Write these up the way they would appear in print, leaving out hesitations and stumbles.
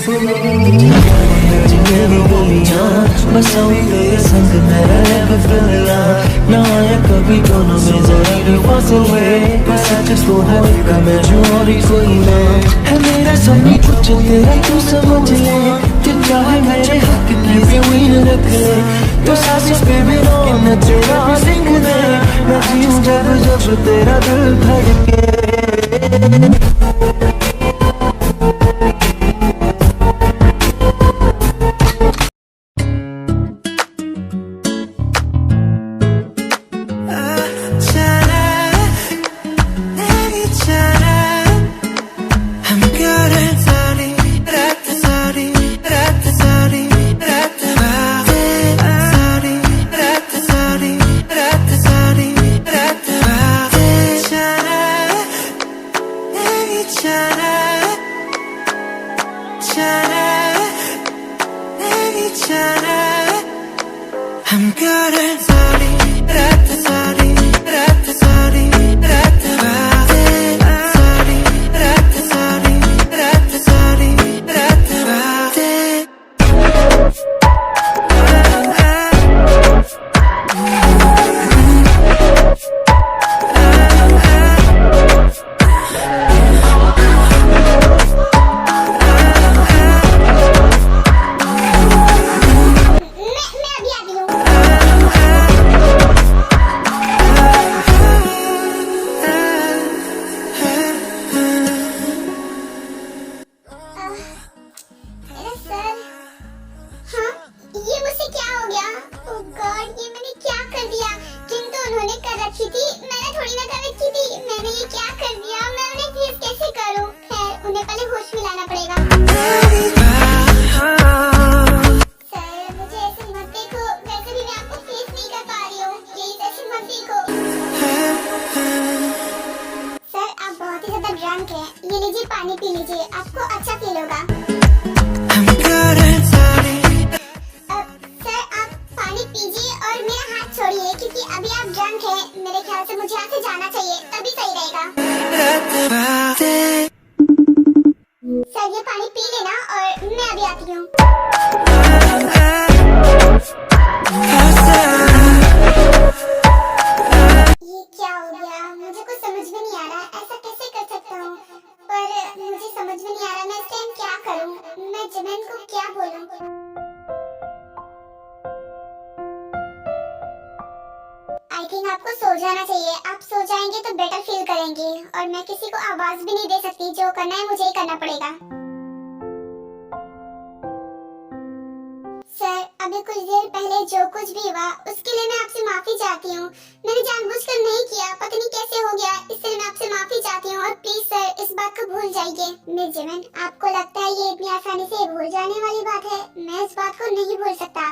मेरी गलियां बसाऊं तेरे संग मैं रह फिरला ना आया कभी दोनों में जरा भी फासले बस तो होएगा मैं जो और ही कोई ना है मेरा सभी कुछ तेरा तू समझ ले तू चाहे मेरे हक की जमीन रख ले तो सांसों पे भी रोना तेरा लिख दे मैं जीऊं जब जब तेरा दिल धड़के ये लीजिए पानी पी लीजिए, आपको अच्छा फील होगा। सर आप पानी पीजिए और मेरा हाथ छोड़िए क्योंकि अभी आप ड्रंक हैं। मेरे ख्याल से मुझे यहाँ से जाना चाहिए, तभी सही रहेगा। सर ये पानी पी लेना और मैं अभी आती हूँ। ये क्या हो गया, मुझे कुछ समझ में नहीं आ रहा। ऐसा कैसे कर सकता हूँ, पर मुझे समझ में नहीं आ रहा मैं इस टाइम क्या करूँ। मैं जिमिन को क्या बोलूँ। आई थिंक आपको सो जाना चाहिए। आप सो जाएंगे तो बेटर फील करेंगे और मैं किसी को आवाज भी नहीं दे सकती। जो करना है मुझे ही करना पड़ेगा। सर अभी कुछ देर पहले जो कुछ भी हुआ उसके लिए मैं आपसे माफी चाहती हूँ। मैंने जानबूझकर नहीं किया, पता नहीं कैसे हो गया, इसलिए मैं आपसे माफी चाहती हूँ। और प्लीज सर इस बात को भूल जाइए। मिस जिमिन आपको लगता है ये इतनी आसानी से भूल जाने वाली बात है? मैं इस बात को नहीं भूल सकता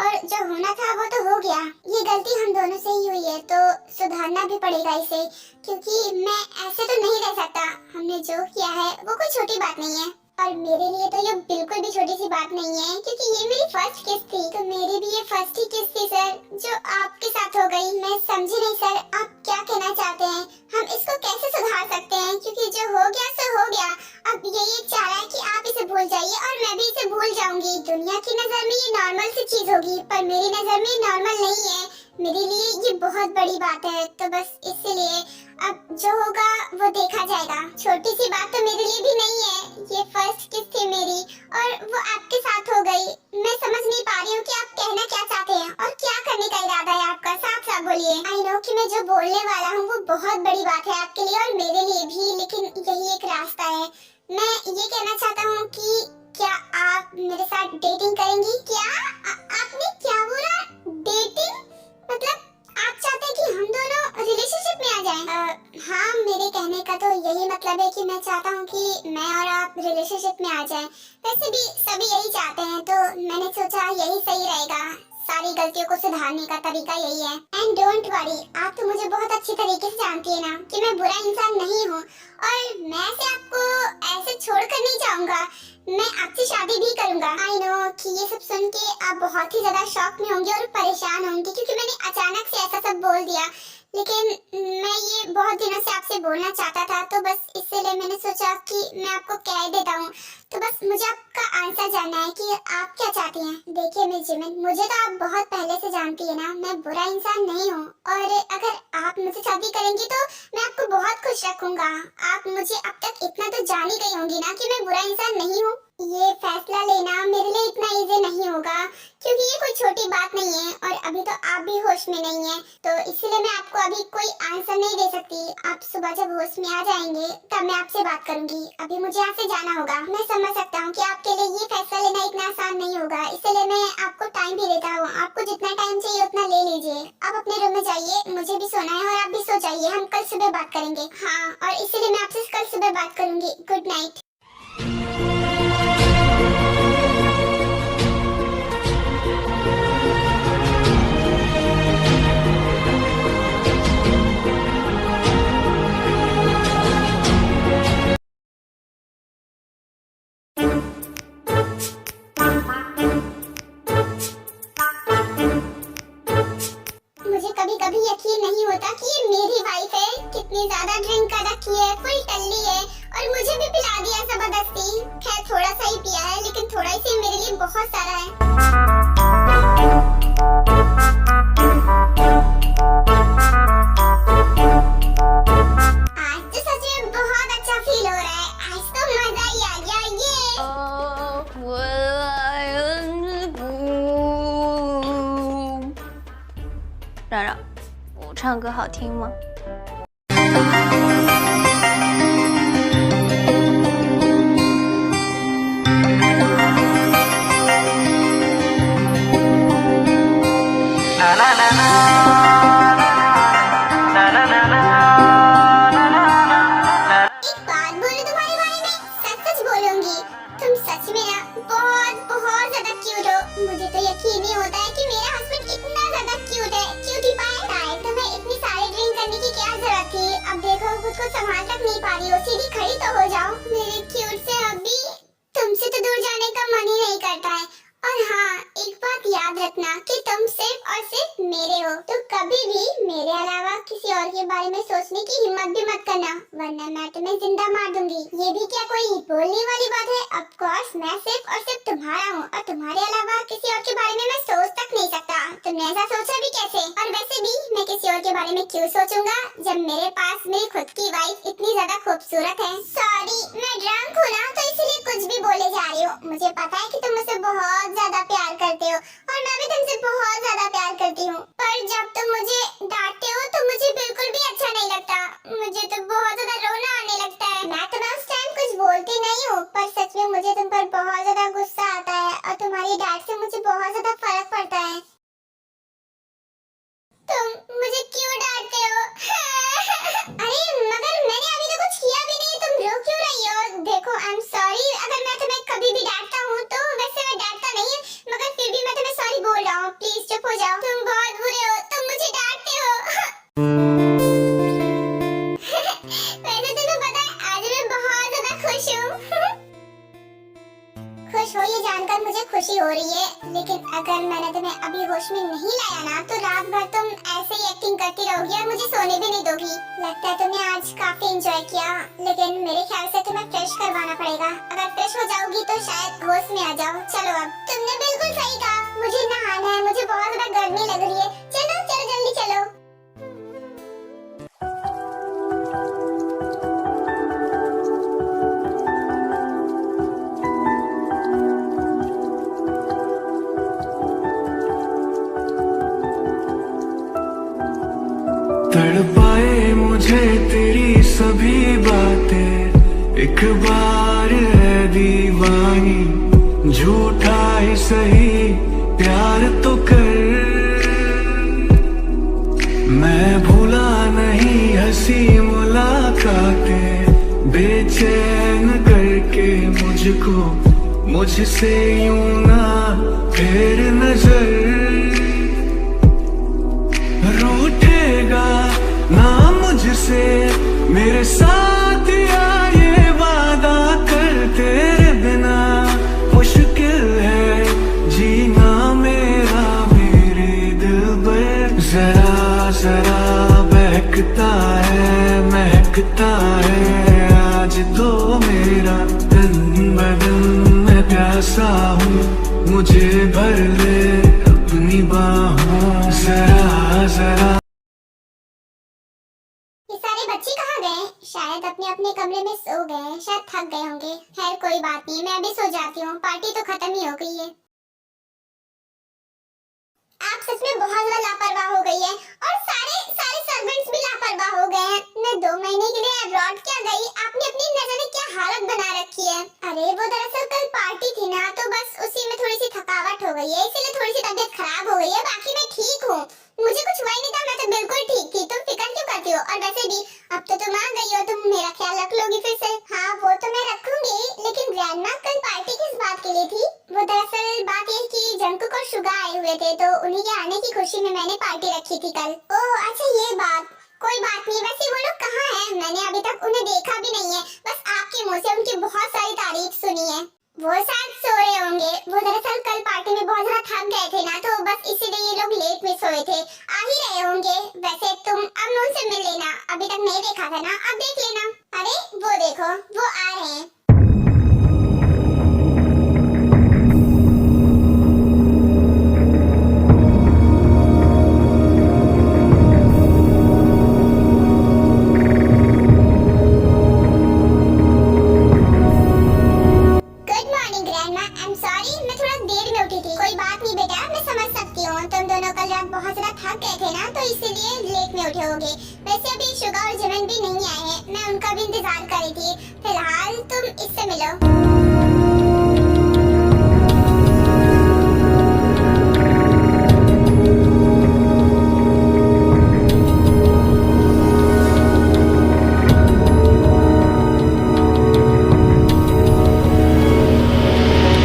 और जो होना था वो तो हो गया। ये गलती हम दोनों से ही हुई है तो सुधारना भी पड़ेगा इसे, क्योंकि मैं ऐसे तो नहीं रह सकता। हमने जो किया है वो कोई छोटी बात नहीं है और मेरे लिए तो ये बिल्कुल भी छोटी सी बात नहीं है, क्योंकि ये मेरी फर्स्ट किस थी। तो मेरी भी ये फर्स्ट ही किस थी सर, जो आपके साथ हो गई। मैं समझी नहीं सर आप क्या कहना चाहते हैं। हम इसको कैसे सुधार सकते हैं, क्योंकि जो हो गया सो हो गया। अब यही चाह रहा है कि आप इसे भूल जाइए और मैं भी इसे भूल जाऊंगी। दुनिया की नजर में ये नॉर्मल सी चीज होगी, पर मेरी नजर में नॉर्मल नहीं है। मेरे लिए ये बहुत बड़ी बात है, तो बस इसलिए अब जो होगा वो देखा जाएगा। छोटी सी बात तो मेरे लिए भी नहीं है। ये फर्स्ट किस थी मेरी और वो आपके साथ हो गई। मैं समझ नहीं पा रही हूँ कि आप कहना क्या चाहते हैं और क्या करने का इरादा है आपका। साफ साफ बोलिए। आई नो कि मैं जो बोलने वाला हूँ वो बहुत बड़ी बात है आपके लिए और मेरे लिए भी, लेकिन यही एक रास्ता है। मैं ये कहना चाहता हूँ कि क्या आप मेरे साथ डेटिंग करेंगी? क्या आपने क्या बोला? डेटिंग मतलब आप चाहते हैं कि हम दोनों रिलेशनशिप में आ जाएं? हाँ मेरे कहने का तो यही मतलब है कि मैं चाहता हूँ कि मैं और आप रिलेशनशिप में आ जाएं। वैसे भी सभी यही चाहते हैं, तो मैंने सोचा यही सही रहेगा। सारी गलतियों को सुधारने का तरीका यही है। एंड डोंट वरी, आप तो मुझे बहुत अच्छी तरीके से जानती है ना कि मैं बुरा इंसान नहीं हूँ और मैं से आपको ऐसे छोड़कर नहीं जाऊंगा। मैं आपसे शादी भी करूंगा। आई नो कि ये सब सुन के आप बहुत ही ज्यादा शॉक में होंगे और परेशान होंगे, क्योंकि मैंने अचानक से ऐसा सब बोल दिया। लेकिन मैं ये बहुत दिनों से आपसे बोलना चाहता था, तो बस इसलिए मैंने सोचा कि मैं आपको कह ही देता हूँ। तो बस मुझे आपका आंसर जानना है कि आप क्या चाहती हैं। देखिए मिस जिमिन, मुझे तो आप बहुत पहले से जानती है ना, मैं बुरा इंसान नहीं हूँ, और अगर आप मुझसे शादी करेंगी तो मैं आपको बहुत खुश रखूंगा। आप मुझे अब तक इतना तो जान ही गई होंगी ना कि मैं बुरा इंसान नहीं हूँ। ये फैसला लेना मेरे लिए इतना इजी नहीं होगा, क्योंकि ये कोई छोटी बात नहीं है, और अभी तो आप भी होश में नहीं है, तो इसलिए मैं आपको अभी कोई आंसर नहीं दे सकती। आप सुबह जब होश में आ जाएंगे तब मैं आपसे बात करूंगी। अभी मुझे यहाँ से जाना होगा। मैं समझ सकता हूँ कि आपके लिए ये फैसला लेना इतना आसान नहीं होगा, इसलिए मैं आपको टाइम भी देता हूँ। आपको जितना टाइम चाहिए उतना ले लीजिए। आप अपने रूम में जाइए, मुझे भी सोना है, और आप भी सो जाइए। हम कल सुबह बात करेंगे। हाँ, और इसलिए मैं आपसे कल सुबह बात करूंगी। Good night. मुझे कभी कभी यकीन नहीं होता कि ये मेरी वाइफ है। कितनी ज्यादा ड्रिंक कर रखी है, फुल टल्ली है, और मुझे भी पिला दिया जबरदस्ती। खैर थोड़ा सा ही पिया है, लेकिन थोड़ा ही मेरे लिए बहुत सारा है। आज तो सच में बहुत अच्छा फील हो रहा है। आज तो मजा ही आ गया।冉冉，我唱歌好听吗？एक बात बोलूं तुम्हारे बारे में, सच सच बोलूंगी। तुम सच में ना बहुत बहुत ज्यादा क्यूट हो। मुझे तो यकीन नहीं होता है कि मेरा हस्बैंड इतना ज्यादा क्यूट है। क्यूटी पाए शायद तुम्हें इतनी सारी ड्रिंक करने की क्या जरूरत थी। अब देखो खुद को संभाल तक नहीं पा रही हो, सीधी खड़ी तो हो जाओ। मेरे क्यूट से अभी तुमसे तो दूर जाने का मन ही नहीं करता है। और हाँ, एक बात याद रखना कि तुम सिर्फ और सिर्फ मेरे हो, तो कभी भी मेरे अलावा किसी और के बारे में सोचने की हिम्मत भी मत करना, वरना मैं तुम्हें जिंदा मार दूंगी। ये भी क्या कोई बोलने वाली बात है। ऑफ कोर्स मैं सिर्फ और सिर्फ तुम्हारा हूँ, और तुम्हारे अलावा किसी और के बारे में मैं सोच तक नहीं सकता। तुमने ऐसा सोचा भी कैसे? और वैसे भी मैं किसी और के बारे में क्यों सोचूंगा, जब मेरे पास मेरी खुद की वाइफ इतनी ज्यादा खूबसूरत है। सॉरी, मैं ड्रंक हूँ ना, तो इसलिए कुछ भी बोले जा रही हूँ। मुझे पता है कि तुम मुझसे बहुत ज्यादा प्यार करते हो, और मैं भी तुमसे बहुत ज्यादा प्यार करती हूँ, पर जब तुम मुझे डांटते हो तो मुझे बिल्कुल भी अच्छा नहीं लगता। मुझे तो बहुत ज्यादा रोना आने लगता है। मैं तुम्हें उस टाइम कुछ बोलती नहीं हूँ, पर सच में मुझे तुम पर बहुत ज्यादा गुस्सा आता है, और तुम्हारी डांट से मुझे बहुत ज्यादा फर्क पड़ता है। तुम मुझे क्यों डांटते हो? अरे मगर मैंने अभी तो कुछ किया भी नहीं, तुम रो क्यों रही हो? देखो आई एम सॉरी अगर मैं तुम्हें कभी भी डांटता हूँ, तो वैसे मैं डांटता नहीं है, मगर फिर भी मैं तुम्हें सॉरी बोल रहा हूँ। प्लीज चुप हो जाओ। तुम बहुत बुरे हो, तुम मुझे डांटते हो। वैसे तुम्हें पता है आज मैं बहुत ज्यादा खुश हूँ। खुश हो ये जानकर मुझे खुशी हो रही है, लेकिन अगर मैंने तुम्हें अभी होश में नहीं लाया ना, तो रात भर तुम ऐसे ही एक्टिंग करती रहोगी और मुझे सोने भी नहीं दोगी। लगता है तुमने आज काफी एंजॉय किया, लेकिन मेरे ख्याल से तुम्हें फ्रेश करवाना पड़ेगा। अगर फ्रेश हो जाओगी तो शायद होश में आ जाओ। चलो अब। तुमने बिल्कुल सही कहा, मुझे नहाना है, मुझे बहुत ज्यादा गर्मी लग रही है। चलो चलो जल्दी चलो। तड़पाए मुझे तेरी सभी बातें, एक बार है दीवानी, झूठा ही सही प्यार तो कर। मैं भूला नहीं हंसी मुलाकातें, बेचैन करके मुझको मुझसे यूं ना फेर नजर। रूठेगा ना मुझसे मेरे साथ, या ये वादा कर तेरे बिना मुश्किल है जीना मेरा मेरे दिल पर। जरा जरा लगता है आज तो मेरा दिन बदन में प्यासा हूँ, मुझे भर ले अपनी बाहों जरा जरा। ये सारे बच्चे कहाँ गए? शायद अपने अपने कमरे में सो गए, शायद थक गए होंगे। खैर कोई बात नहीं, मैं अभी सो जाती हूँ, पार्टी तो खत्म ही हो गई है। आप सच में बहुत ज्यादा लापरवाह हो गई है और सारे सर्वेंट्स भी लापरवाह हो गए हैं। मैं 2 महीने के लिए अब्रॉड क्या गई, आपने अपनी न जाने क्या हालत बना रखी है। अरे वो दरअसल कल पार्टी थी ना, तो बस उसी में थोड़ी सी थकावट हो गई है, इसीलिए थोड़ी सी तबीयत खराब हो गई है। बाकी मैं ठीक हूँ, मुझे कुछ हुआ ही नहीं था, मैं तो बिल्कुल ठीक थी। तुम फिक्र क्यों करती हो? और वैसे भी अब तो तुम आ गई हो, तुम मेरा ख्याल रख लोगी फिर से। हाँ वो तो मैं रखूंगी, लेकिन ग्रैंडमा कल पार्टी किस बात के लिए थी? वो दरअसल बात ये कि जंकुक और शुगा आए हुए थे, तो उन्हीं के आने की खुशी में मैंने पार्टी रखी थी कल। ओह अच्छा ये बात, कोई बात नहीं। वैसे वो लोग कहाँ हैं? मैंने अभी तक उन्हें देखा भी नहीं है, बस आपके मुंह से उनकी बहुत सारी तारीफ सुनी है। वो शायद सो रहे होंगे, वो दरअसल कल पार्टी में बहुत ज्यादा थक गए थे ना, तो बस इसीलिए ये लोग लेट में सोए थे। आ ही रहे होंगे। वैसे तुम अब उनसे मिल लेना, अभी तक नहीं देखा था ना, अब देख लेना। अरे वो देखो, वो आ रहे हैं। बहुत ज्यादा थक गए थे ना, तो इसीलिए लेट में उठे होंगे। वैसे अभी शुगा और जिमिन भी नहीं आए हैं, मैं उनका भी इंतजार कर रही थी। फिलहाल तुम इससे मिलो।